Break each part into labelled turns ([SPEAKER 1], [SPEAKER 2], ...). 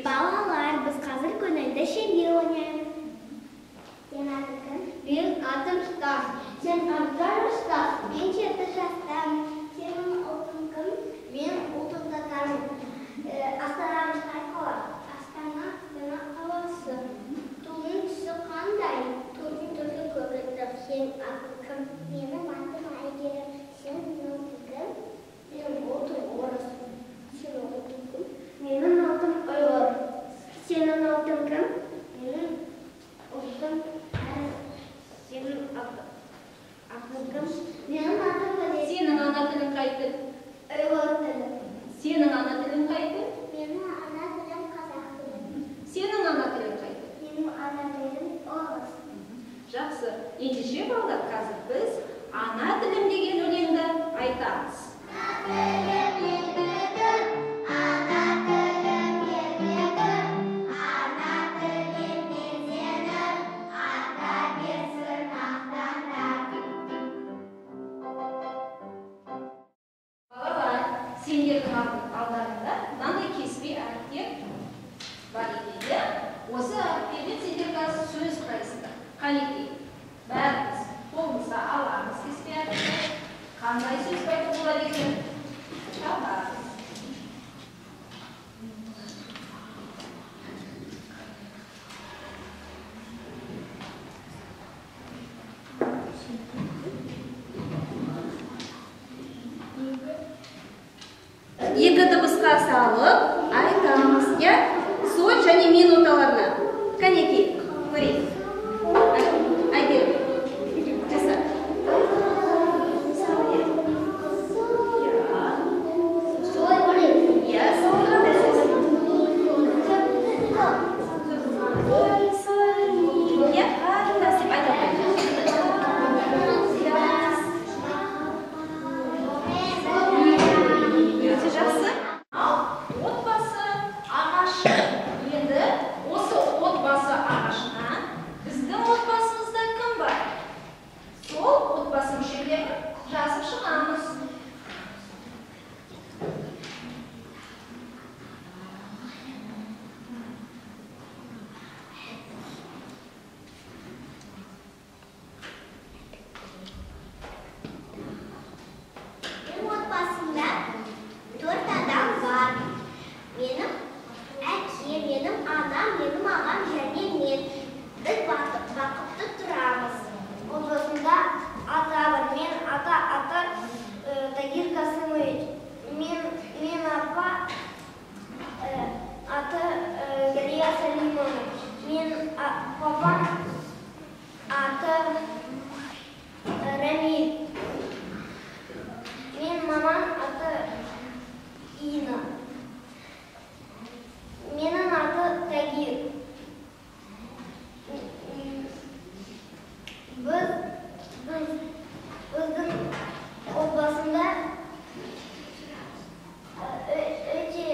[SPEAKER 1] Балалар, біз қазір көңілді шерге ойнаймыз. Сен аты кім? Мен атым Стас. Сен аты Стас. Мен 7 жастамын. Сенің ұлтың кім? Мен ұлтым татармын. Астанамыз қай қала? Астана қаласы. Туының түсі қандай? Туының түрлі көбірді. Сен аты кім? Менің атым Айгерім. Сенің ұлтың кім? Менің ұлтым Орыс. Сенің ұлтың кім? Менің ұлтым Ұйғыр. Сенің ұлтың кім? Менің ұлтым Сенің атың кім? Менің атым Валерия.
[SPEAKER 2] Сенің ана тілің қай тіл?
[SPEAKER 1] Ұйғыр тілі.
[SPEAKER 2] Сенің ана тілің қай тіл?
[SPEAKER 1] Менің ана тілім қазақ тілі.
[SPEAKER 2] Сенің ана тілің қай тіл?
[SPEAKER 1] Менің ана тілім орыс.
[SPEAKER 2] Жақсы. Ендеше балалар, қазір біз ана тілім деген өлеңді айтамыз. Сендердің алдарында мынандай кеспе әріптер бар екен. Осы әріптерден сендер қазір сөз құрайсыңдар. Қанекей, бәріміз қолымызға аламыз кеспе әріптер. Қандай сөз айтуға болады екен? Табарыз. Екі дыбысқа салып айтамыз, я? Соль және минуталарына. Қанекей, көрейік. Айгерім, жаса.
[SPEAKER 1] Солай көрейік.
[SPEAKER 2] Я, солай қандай сөз? Я, қарындас деп айта қойды. Жақсы. Ал отбасы ағашы. Енді осы отбасы ағашынан біздің отбасымызда кім бар? Сол отбасы мүшелерін жазып шығамыз.
[SPEAKER 1] Менің отбасымда 4 адам бар. Менің әкем, менің анам, менің ағам және мен. Біз бақытты тұрамыз. Отбасымда ата бар. Мен ата Тагир Касымович. Мен апа аты Галия Салимовна. Мен папа аты Рамиль. Мен мамам аты Ина. Менің аты Тагир. Біздің отбасында өте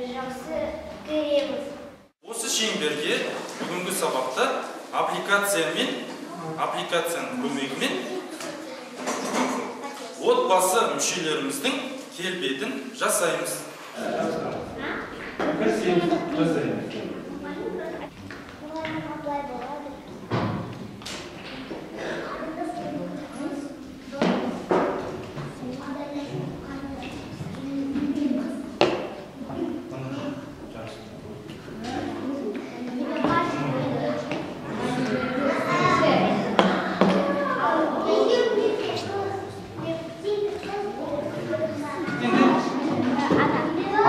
[SPEAKER 1] жақсы көреміз.
[SPEAKER 3] Осы шеңберге бүгінгі сабақта аппликацияның көмегімен отбасы мүшелеріміздің келбетін жасаймыз.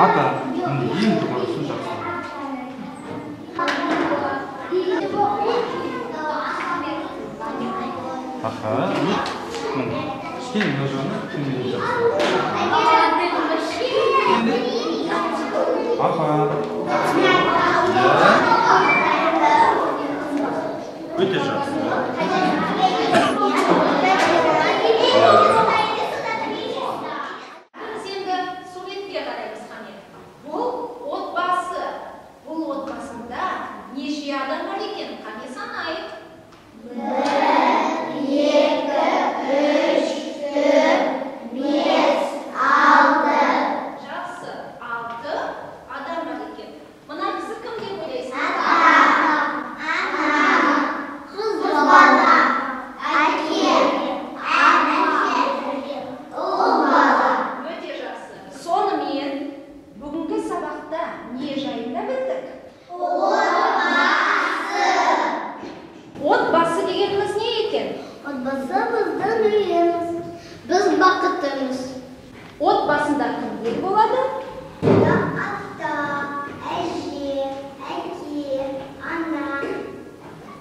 [SPEAKER 4] Ата, ең дұрысы жақсы. Аха, кішкене нажаны кімден жақсы. Аха. Өте жақсы.
[SPEAKER 2] Сенді суретке қараймыз қане. Бұл отбасы. Бұл отбасында неше адам бар екен? Қане санайық.
[SPEAKER 1] 1, 2, 3, 4, 5, 6.
[SPEAKER 2] Жақсы, 6 адам бар екен. Мына
[SPEAKER 1] біздің үйіміз. Біз бақыттымыз.
[SPEAKER 2] Отбасында кімдер болады?
[SPEAKER 1] Ата, әже, әке, ана,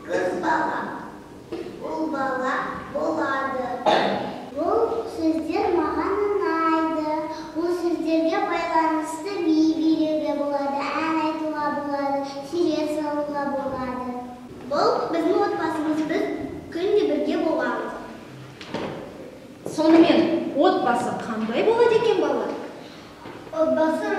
[SPEAKER 1] қыз бала, ұл бала болады. Бұл сөздер маған ұнайды. Бұл сөздерге байланысты би билеуге болады, ән айтуға болады, сурет салуға болады. Бұл біздің отбасымыз, біз күнде бірге боламыз.
[SPEAKER 2] Сонымен отбасы қандай болады екен балалар?
[SPEAKER 1] Отбасы